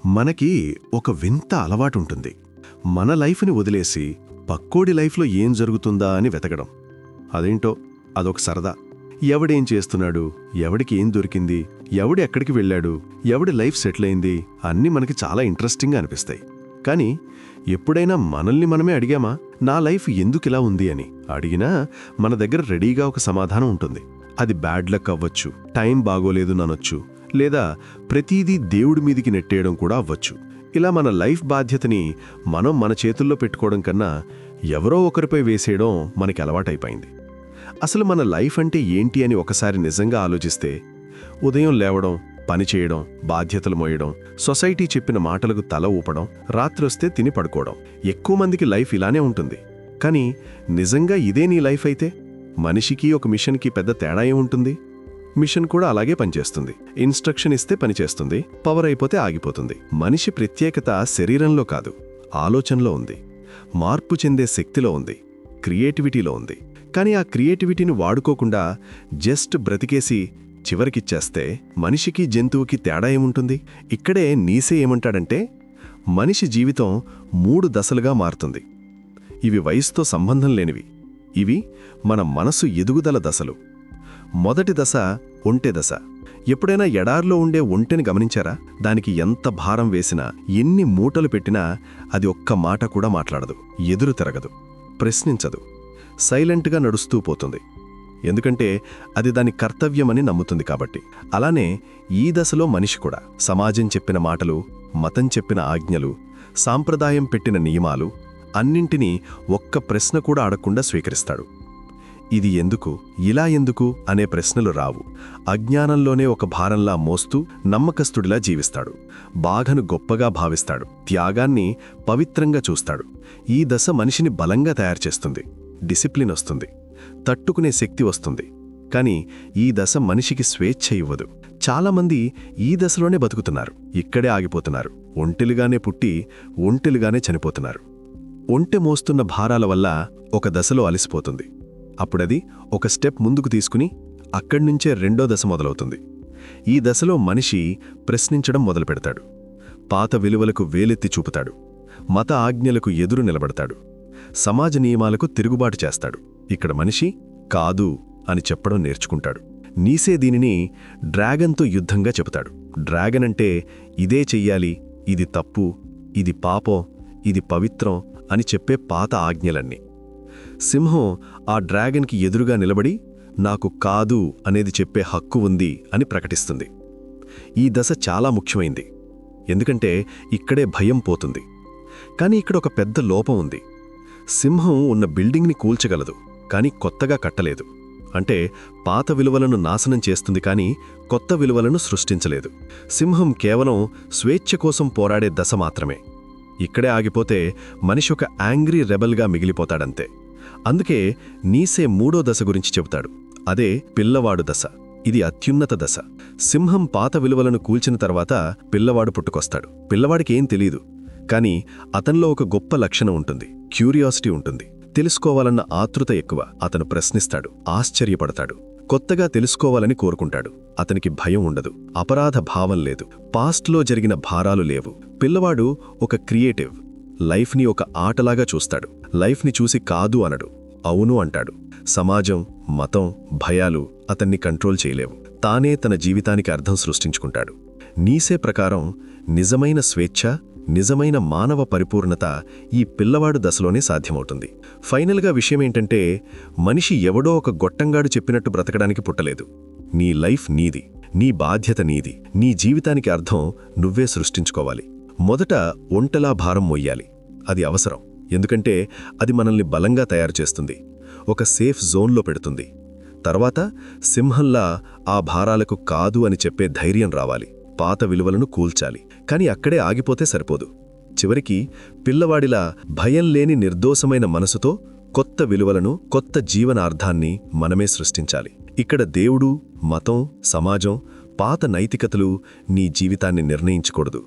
మనకి ఒక వింత అలవాటుంటుంది. మన లైఫ్ని వదిలేసి పక్కోడి లైఫ్లో ఏం జరుగుతుందా అని వెతకడం. అదేంటో అదొక సరదా. ఎవడేం చేస్తున్నాడు, ఎవడికి ఏం దొరికింది, ఎవడు ఎక్కడికి వెళ్ళాడు, ఎవడి లైఫ్ సెటిల్ అయింది అన్నీ మనకి చాలా ఇంట్రెస్టింగ్గా అనిపిస్తాయి. కానీ ఎప్పుడైనా మనల్ని మనమే అడిగామా, నా లైఫ్ ఎందుకిలా ఉంది అని? అడిగినా మన దగ్గర రెడీగా ఒక సమాధానం ఉంటుంది. అది బ్యాడ్ లక్ అవ్వచ్చు, టైం బాగోలేదు ననొచ్చు, లేదా ప్రతీదీ దేవుడి మీదికి నెట్టేయడం కూడా అవ్వచ్చు. ఇలా మన లైఫ్ బాధ్యతని మనం మన చేతుల్లో పెట్టుకోవడం కన్నా ఎవరో ఒకరిపై వేసేయడం మనకి అలవాటైపోయింది. అసలు మన లైఫ్ అంటే ఏంటి అని ఒకసారి నిజంగా ఆలోచిస్తే, ఉదయం లేవడం, పని చేయడం, బాధ్యతలు మోయడం, సొసైటీ చెప్పిన మాటలకు తల ఊపడం, రాత్రొస్తే తిని పడుకోవడం. ఎక్కువ మందికి లైఫ్ ఇలానే ఉంటుంది. కానీ నిజంగా ఇదే నీ లైఫ్ అయితే మనిషికి ఒక మిషన్కి పెద్ద తేడా ఏముంటుంది? మిషన్ కూడా అలాగే పనిచేస్తుంది. ఇన్స్ట్రక్షన్ ఇస్తే పనిచేస్తుంది, పవర్ అయిపోతే ఆగిపోతుంది. మనిషి ప్రత్యేకత శరీరంలో కాదు, ఆలోచనలో ఉంది, మార్పు చెందే శక్తిలో ఉంది, క్రియేటివిటీలో ఉంది. కానీ ఆ క్రియేటివిటీని వాడుకోకుండా జస్ట్ బ్రతికేసి చివరికిచ్చేస్తే మనిషికి జంతువుకి తేడా ఏముంటుంది? ఇక్కడే నీసే ఏమంటాడంటే, మనిషి జీవితం 3 దశలుగా మారుతుంది. ఇవి వయసుతో సంబంధం లేనివి. ఇవి మన మనసు ఎదుగుదల దశలు. మొదటి దశ ఒంటె దశ. ఎప్పుడైనా ఎడారిలో ఉండే ఒంటెని గమనించారా? దానికి ఎంత భారం వేసినా, ఎన్ని మూటలు పెట్టినా అది ఒక్క మాట కూడా మాట్లాడదు, ఎదురు తిరగదు, ప్రశ్నించదు, సైలెంట్గా నడుస్తూ పోతుంది. ఎందుకంటే అది దాని కర్తవ్యమని నమ్ముతుంది కాబట్టి. అలానే ఈ దశలో మనిషి కూడా సమాజం చెప్పిన మాటలు, మతం చెప్పిన ఆజ్ఞలు, సాంప్రదాయం పెట్టిన నియమాలు అన్నింటినీ ఒక్క ప్రశ్న కూడా అడగకుండా స్వీకరిస్తాడు. ఇది ఎందుకు, ఇలా ఎందుకు అనే ప్రశ్నలు రావు. అజ్ఞానంలోనే ఒక భారంలా మోస్తూ నమ్మకస్తుడిలా జీవిస్తాడు. బాధను గొప్పగా భావిస్తాడు, త్యాగాన్ని పవిత్రంగా చూస్తాడు. ఈ దశ మనిషిని బలంగా తయారుచేస్తుంది. డిసిప్లిన్ వస్తుంది, తట్టుకునే శక్తి వస్తుంది. కానీ ఈ దశ మనిషికి స్వేచ్ఛ ఇవ్వదు. చాలామంది ఈ దశలోనే బతుకుతున్నారు, ఇక్కడే ఆగిపోతున్నారు. ఒంటెలుగానే పుట్టి ఒంటెలుగానే చనిపోతున్నారు. ఒంటె మోస్తున్న భారాల వల్ల ఒక దశలో అలసిపోతుంది. అప్పుడది ఒక స్టెప్ ముందుకు తీసుకుని అక్కడ్నుంచే రెండో దశ మొదలవుతుంది. ఈ దశలో మనిషి ప్రశ్నించడం మొదలుపెడతాడు. పాత విలువలకు వేలెత్తి చూపుతాడు, మత ఆజ్ఞలకు ఎదురు నిలబడతాడు, సమాజ నియమాలకు తిరుగుబాటు చేస్తాడు. ఇక్కడ మనిషి కాదు అని చెప్పడం నేర్చుకుంటాడు. నీసే దీనిని డ్రాగన్తో యుద్ధంగా చెబుతాడు. డ్రాగన్ అంటే ఇదే చెయ్యాలి, ఇది తప్పు, ఇది పాపం, ఇది పవిత్రం అని చెప్పే పాత ఆజ్ఞలన్నీ. సింహం ఆ డ్రాగన్కి ఎదురుగా నిలబడి నాకు కాదు అనేది చెప్పే హక్కు ఉంది అని ప్రకటిస్తుంది. ఈ దశ చాలా ముఖ్యమైంది, ఎందుకంటే ఇక్కడే భయం పోతుంది. కానీ ఇక్కడ ఒక పెద్ద లోపం ఉంది. సింహం ఉన్న బిల్డింగ్ని కూల్చగలదు, కానీ కొత్తగా కట్టలేదు. అంటే పాత విలువలను నాశనం చేస్తుంది, కానీ కొత్త విలువలను సృష్టించలేదు. సింహం కేవలం స్వేచ్ఛ కోసం పోరాడే దశ మాత్రమే. ఇక్కడే ఆగిపోతే మనిషి ఒక యాంగ్రీ రెబల్గా మిగిలిపోతాడంతే. అందుకే నీసే మూడో దశ గురించి చెబుతాడు. అదే పిల్లవాడు దశ. ఇది అత్యున్నత దశ. సింహం పాత విలువలను కూల్చిన తర్వాత పిల్లవాడు పుట్టుకొస్తాడు. పిల్లవాడికి ఏం తెలీదు, కానీ అతనిలో ఒక గొప్ప లక్షణం ఉంటుంది, క్యూరియాసిటీ ఉంటుంది. తెలుసుకోవాలన్న ఆతృత ఎక్కువ. అతను ప్రశ్నిస్తాడు, ఆశ్చర్యపడతాడు, కొత్తగా తెలుసుకోవాలని కోరుకుంటాడు. అతనికి భయం ఉండదు, అపరాధ భావం లేదు, పాస్ట్లో జరిగిన భారాలు లేవు. పిల్లవాడు ఒక క్రియేటివ్. లైఫ్ని ఒక ఆటలాగా చూస్తాడు. లైఫ్ని చూసి కాదు అనడు, అవును అంటాడు. సమాజం, మతం, భయాలు అతన్ని కంట్రోల్ చేయలేవు. తానే తన జీవితానికి అర్థం సృష్టించుకుంటాడు. నీసే ప్రకారం నిజమైన స్వేచ్ఛ, నిజమైన మానవ పరిపూర్ణత ఈ పిల్లవాడు దశలోనే సాధ్యమవుతుంది. ఫైనల్గా విషయమేంటంటే, మనిషి ఎవడో ఒక గొట్టంగాడు చెప్పినట్టు బ్రతకడానికి పుట్టలేదు. నీ లైఫ్ నీది, నీ బాధ్యత నీది. నీ జీవితానికి అర్థం నువ్వే సృష్టించుకోవాలి. మొదట ఒంటలా భారం మొయ్యాలి. అది అవసరం, ఎందుకంటే అది మనల్ని బలంగా తయారు చేస్తుంది, ఒక సేఫ్ జోన్లో పెడుతుంది. తర్వాత సింహంలా ఆ భారాలకు కాదు అని చెప్పే ధైర్యం రావాలి. పాత విలువలను కూల్చాలి. కానీ అక్కడే ఆగిపోతే సరిపోదు. చివరికి పిల్లవాడిలా భయం లేని నిర్దోషమైన మనసుతో కొత్త విలువలను, కొత్త జీవనార్థాన్ని మనమే సృష్టించాలి. ఇక్కడ దేవుడు, మతం, సమాజం, పాత నైతికతలు నీ జీవితాన్ని నిర్ణయించకూడదు.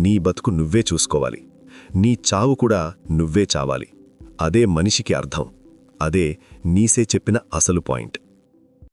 నీ బతుకు నువ్వే చూసుకోవాలి. నీ చావు కూడా నువ్వే చావాలి. అదే మనిషికి అర్థం. అదే నీసే చెప్పిన అసలు పాయింట్.